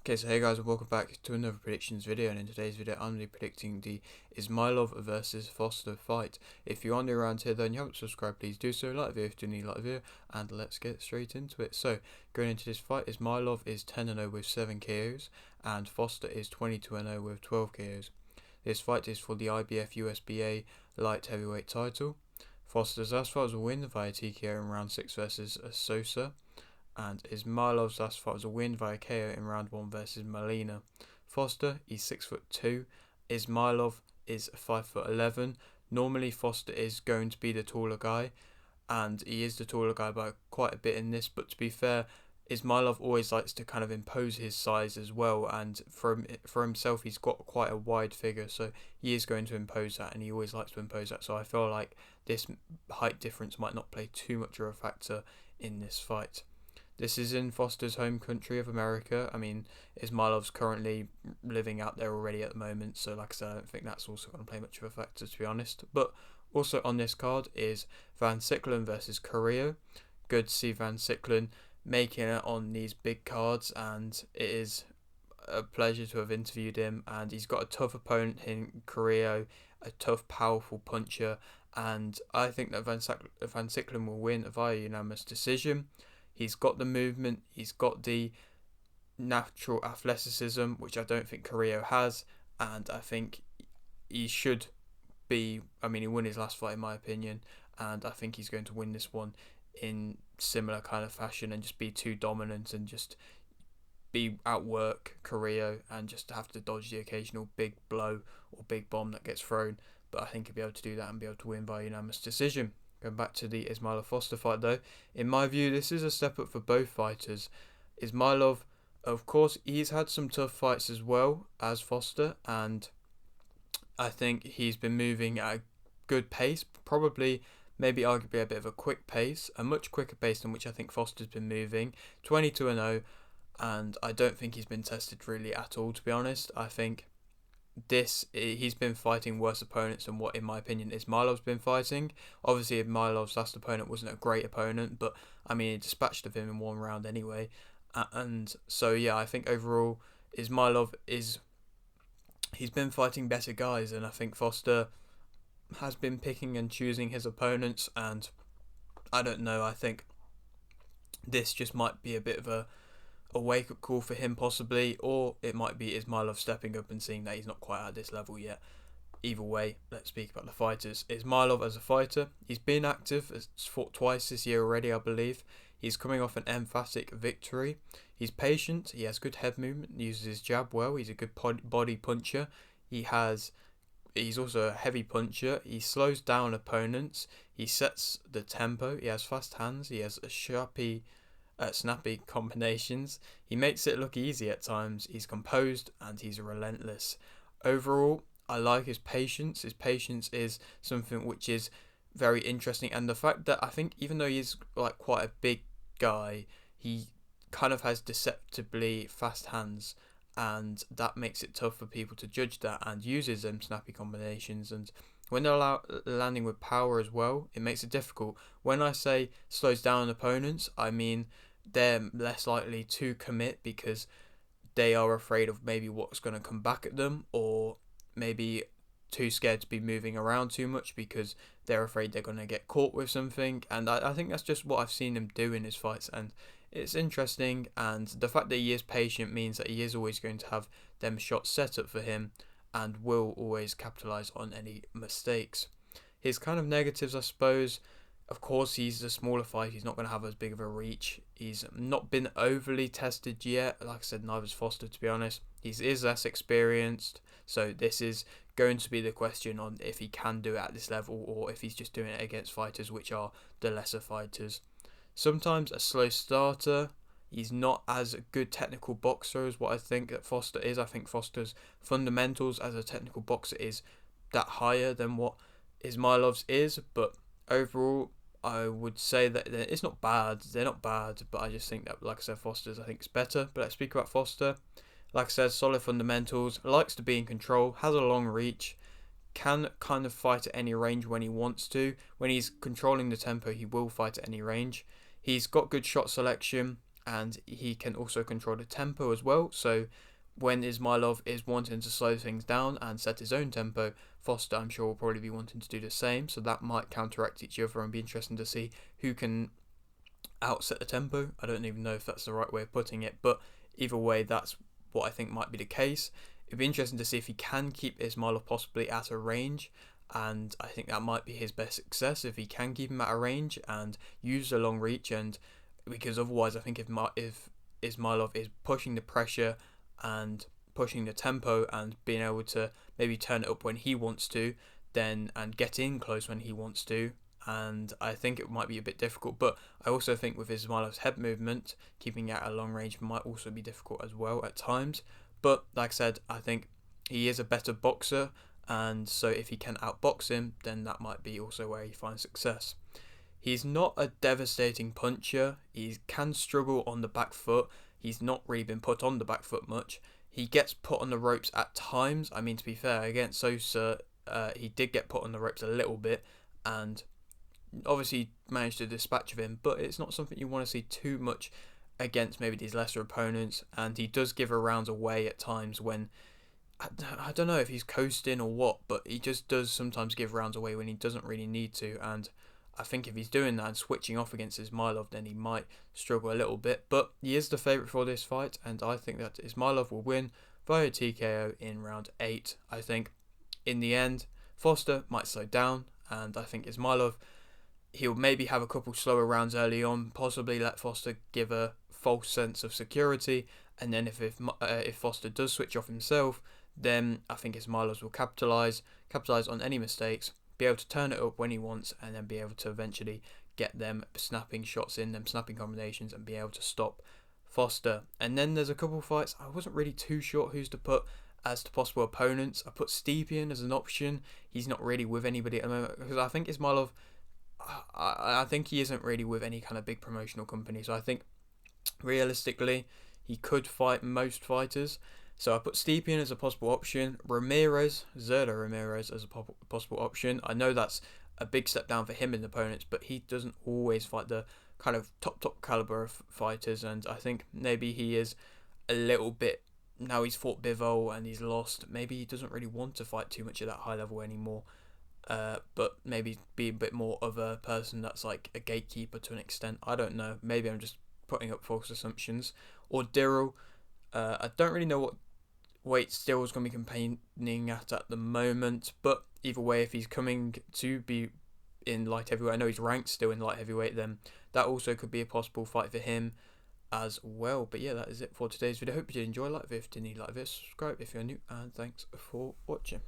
Okay, so hey guys, and welcome back to another predictions video, and in today's video I'm going to be predicting the Izmailov versus Foster fight. If you're new around here though and you haven't subscribed, please do so, like the video if you do need like the video, and let's get straight into it. So, going into this fight, Izmailov is 10-0 with 7 KOs, and Foster is 22-0 with 12 KOs. This fight is for the IBF USBA light heavyweight title. Foster's last fight was a win via TKO in round 6 versus Sosa, and Izmailov's last fight was a win via KO in round 1 versus Molina. Foster, he's 6'2". Izmailov is 5'11". Normally Foster is going to be the taller guy, and he is the taller guy by quite a bit in this, but to be fair, Izmailov always likes to kind of impose his size as well, and for himself he's got quite a wide figure, so he is going to impose that, and he always likes to impose that, so I feel like this height difference might not play too much of a factor in this fight. This is in Foster's home country of America. I mean, Izmailov's currently living out there already at the moment, so like I said, I don't think that's also going to play much of a factor, to be honest. But also on this card is Van Sicklen versus Carrillo. Good to see Van Sicklen making it on these big cards, and it is a pleasure to have interviewed him. And he's got a tough opponent in Carrillo, a tough, powerful puncher, and I think that Van Sicklen will win via unanimous decision. He's got the movement, he's got the natural athleticism, which I don't think Carrillo has, and I think he should be. I mean, he won his last fight in my opinion, and I think he's going to win this one in similar kind of fashion and just be too dominant and just be outwork Carrillo and just have to dodge the occasional big blow or big bomb that gets thrown. But I think he'll be able to do that and be able to win by unanimous decision. Going back to the Izmailov Foster fight though, in my view this is a step up for both fighters. Izmailov, of course, he's had some tough fights as well as Foster, and I think he's been moving at a good pace, probably maybe arguably a bit of a quick pace, a much quicker pace than which I think Foster's been moving. 22-0, and I don't think he's been tested really at all, to be honest. I think he's been fighting worse opponents than what, in my opinion, Izmailov's been fighting. Obviously, Izmailov's last opponent wasn't a great opponent, but I mean, he dispatched of him in one round anyway. And so, yeah, I think overall, Izmailov he's been fighting better guys, and I think Foster has been picking and choosing his opponents, and I don't know, I think this just might be a bit of a wake-up call for him possibly, or it might be Izmailov stepping up and seeing that he's not quite at this level yet. Either way, let's speak about the fighters. Izmailov as a fighter, he's been active, has fought twice this year already, I believe. He's coming off an emphatic victory. He's patient, he has good head movement, uses his jab well, he's a good body puncher. He's also a heavy puncher. He slows down opponents, he sets the tempo, he has fast hands, he has a snappy combinations. He makes it look easy at times. He's composed and he's relentless. Overall, I like his patience. His patience is something which is very interesting, and the fact that I think even though he's like quite a big guy, he kind of has deceptively fast hands, and that makes it tough for people to judge that, and uses them snappy combinations. And when they're landing with power as well, it makes it difficult. When I say slows down opponents, I mean they're less likely to commit because they are afraid of maybe what's going to come back at them, or maybe too scared to be moving around too much because they're afraid they're going to get caught with something. And I think that's just what I've seen him do in his fights, and it's interesting. And the fact that he is patient means that he is always going to have them shots set up for him and will always capitalise on any mistakes. His kind of negatives, I suppose, of course, he's a smaller fight. He's not going to have as big of a reach. He's not been overly tested yet. Like I said, neither's Foster, to be honest. He is less experienced. So this is going to be the question on if he can do it at this level, or if he's just doing it against fighters which are the lesser fighters. Sometimes a slow starter. He's not as a good technical boxer as what I think that Foster is. I think Foster's fundamentals as a technical boxer is that higher than what Izmailov's is, but overall, I would say that it's not bad. They're not bad, but I just think that, like I said, Foster's I think is better. But let's speak about Foster. Like I said, solid fundamentals, likes to be in control, has a long reach, can kind of fight at any range when he wants to. When he's controlling the tempo, he will fight at any range. He's got good shot selection, and he can also control the tempo as well. So when Izmailov is wanting to slow things down and set his own tempo, Foster, I'm sure, will probably be wanting to do the same. So that might counteract each other and be interesting to see who can outset the tempo. I don't even know if that's the right way of putting it, but either way, that's what I think might be the case. It'd be interesting to see if he can keep Izmailov possibly at a range, and I think that might be his best success if he can keep him at a range and use the long reach. And because otherwise, I think if Izmailov is pushing the pressure and pushing the tempo and being able to maybe turn it up when he wants to, then and get in close when he wants to, and I think it might be a bit difficult. But I also think with Izmailov's head movement, keeping it at a long range might also be difficult as well at times. But like I said, I think he is a better boxer, and so if he can outbox him, then that might be also where he finds success. He's not a devastating puncher. He can struggle on the back foot. He's not really been put on the back foot much. He gets put on the ropes at times. I mean, to be fair, against Sosa, he did get put on the ropes a little bit, and obviously managed to dispatch of him, but it's not something you want to see too much against maybe these lesser opponents. And he does give her rounds away at times when I don't know if he's coasting or what, but he just does sometimes give rounds away when he doesn't really need to. And I think if he's doing that and switching off against Izmailov, then he might struggle a little bit. But he is the favourite for this fight, and I think that Izmailov will win via TKO in round 8. I think in the end, Foster might slow down, and I think Izmailov, he'll maybe have a couple slower rounds early on, possibly let Foster give a false sense of security, and then if Foster does switch off himself, then I think Izmailov will capitalise on any mistakes, be able to turn it up when he wants, and then be able to eventually get them snapping shots in, them snapping combinations, and be able to stop Foster. And then there's a couple of fights I wasn't really too sure who's to put as to possible opponents. I put Stepien as an option. He's not really with anybody at the moment, because I think Izmailov, I think he isn't really with any kind of big promotional company. So I think realistically he could fight most fighters. So I put Stepien as a possible option, Zerda Ramirez as a possible option. I know that's a big step down for him in opponents, but he doesn't always fight the kind of top caliber of fighters, and I think maybe he is a little bit, now he's fought Bivol and he's lost, maybe he doesn't really want to fight too much at that high level anymore. But maybe be a bit more of a person that's like a gatekeeper to an extent. I don't know. Maybe I'm just putting up false assumptions. Or Dirrell. I don't really know what weight Dirrell's going to be campaigning at the moment. But either way, if he's coming to be in light heavyweight, I know he's ranked still in light heavyweight, then that also could be a possible fight for him as well. But yeah, that is it for today's video. Hope you did enjoy. Like the video if you did, like this, subscribe if you're new, and thanks for watching.